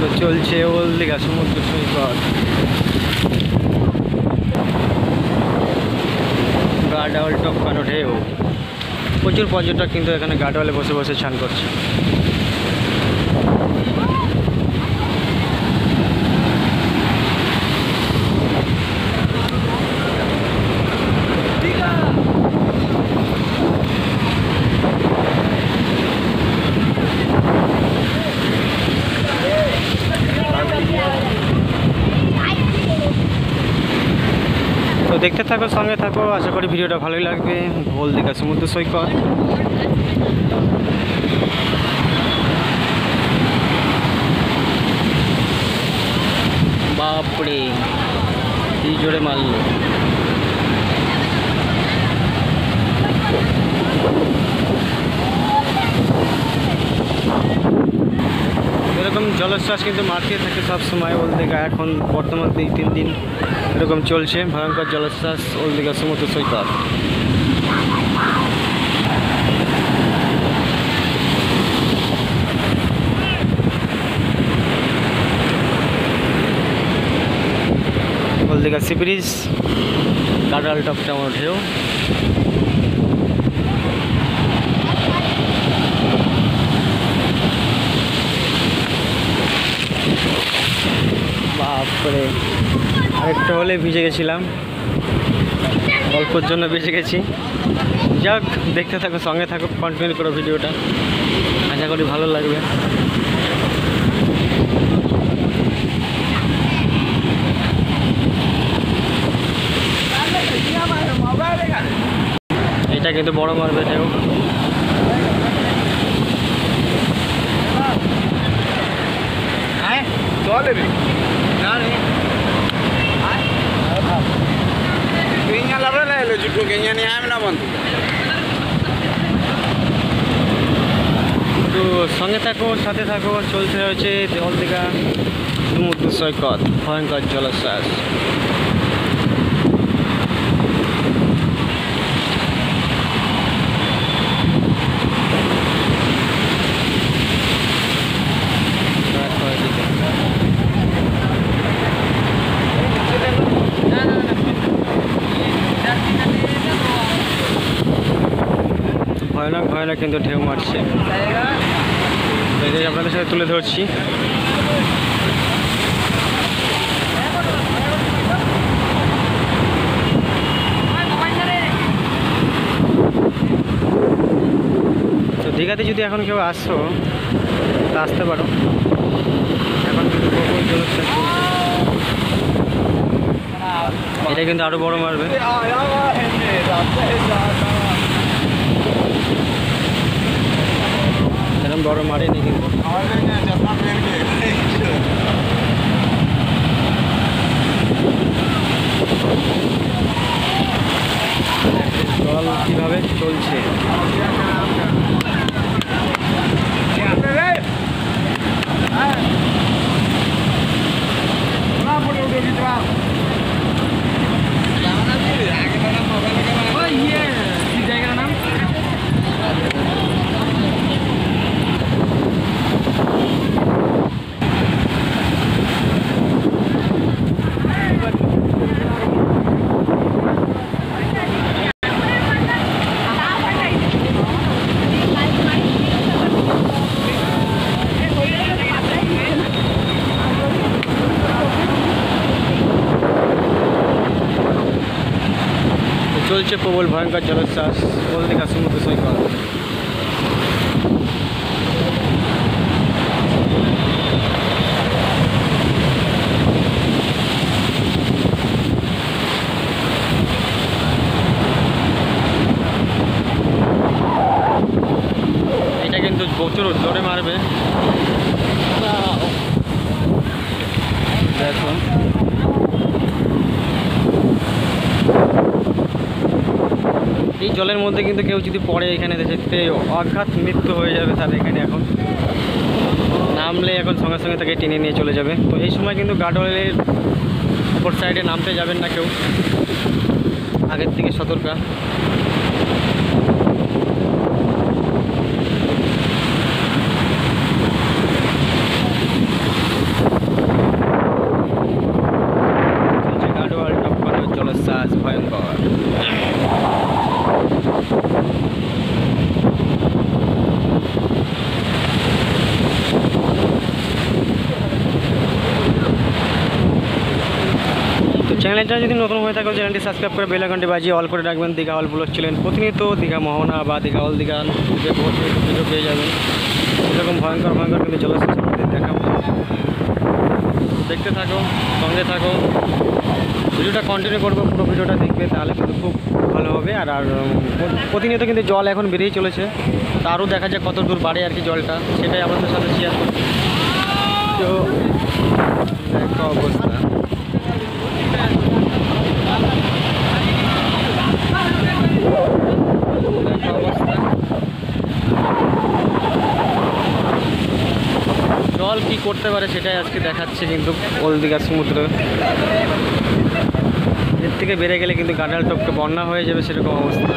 তো চলছে ওল্ড দীঘা সমুদ্র সৈকত। গার্ডওয়াল টপকানো ঢেউ, প্রচুর পর্যটক কিন্তু এখানে গার্ডওয়ালে বসে বসে স্নান করছে। তো দেখতে থাকো, সঙ্গে থাকো, আশা করি ভিডিওটা ভালোই লাগবে। ওল্ড দীঘা সমুদ্র সৈকত। বাপরে কি জোরে মারলো। এরকম জলোচ্ছ্বাস কিন্তু মারতে থাকে সবসময় ওল্ড দীঘা। এখন বর্তমান 2-3 দিন এরকম চলছে ভয়ঙ্কর জলোচ্ছ্বাস ওল্ড দীঘা সমুদ্র সৈকত। Old Digha sea bridge, guard wall টপকানো ঢেউ। বাপরে আরেকটা হলে ভিজে গেছিলাম, অল্পর জন্য বেঁচে গেছি। যাক, দেখতে থাকো, সঙ্গে থাকো, কন্টিনিউ করো ভিডিওটা, আশা করি ভালো লাগবে। এটা কিন্তু বড় মারবে ঢেউ। তো সঙ্গে থাকো, সাথে থাকো, চলছে হচ্ছে ওল্ড দীঘা সমুদ্র সৈকত, ভয়ঙ্কর জলোচ্ছ্বাস। ভয়ানক ভয়ানক কিন্তু ঢেউ মারছে, আপনাদের সাথে তুলে ধরছি। তো দীঘাতে যদি এখন কেউ আসছো তা আসতে পারো, এখন কিন্তু প্রবল জলোচ্ছ্বাস চলছে। এটা কিন্তু আরো বড় মারবে। এরকম বড় মারেনি কিন্তু। জল কীভাবে চলছে। চলছে প্রবল ভয়ঙ্কর জলোচ্ছ্বাস ওল্ড দীঘা সমুদ্র সৈকত। এটা কিন্তু প্রচুর জোরে মারবে, দেখো। এই জলের মধ্যে কিন্তু কেউ যদি পড়ে এখানে দেখতে অঘাত মৃত্যু হয়ে যাবে তার। এখানে এখন নামলে এখন সঙ্গে সঙ্গে তাকে টেনে নিয়ে চলে যাবে। তো এই সময় কিন্তু গার্ডওয়ালের অপর সাইডে নামতে যাবেন না কেউ, আগের থেকে সতর্ক। চ্যানেলটা যদি নতুন হয়ে থাকে চ্যানেলটি সাবস্ক্রাইব করে বেল আইকনটি বাজিয়ে অল করে রাখবেন। দীঘা অল ব্লগ ছিলেন প্রতিনিয়ত দীঘা মোহনা বা দীঘা অল দীঘা ভিডিও পেয়ে যাবেন। এরকম ভয়ঙ্কর ভয়ঙ্কর কিন্তু জলস্রোত আপনাদের দেখাবো, দেখতে থাকো, সঙ্গে থাকো। ভিডিওটা কন্টিনিউ করবো, পুরো ভিডিওটা দেখবে তাহলে কিন্তু খুব ভালো হবে। আর প্রতিনিয়ত কিন্তু জল এখন বেরিয়ে চলেছে, তারও দেখা যায় কত দূর বাড়ে আর কি জলটা, সেটাই আপনাদের সাথে শেয়ার করছি। তো একটা অবস্থা জল কি করতে পারে সেটাই আজকে দেখাচ্ছে কিন্তু ওল্ড দীঘা সমুদ্র। এর থেকে বেড়ে গেলে কিন্তু গাডাল টপকে বন্যা হয়ে যাবে সেরকম অবস্থা।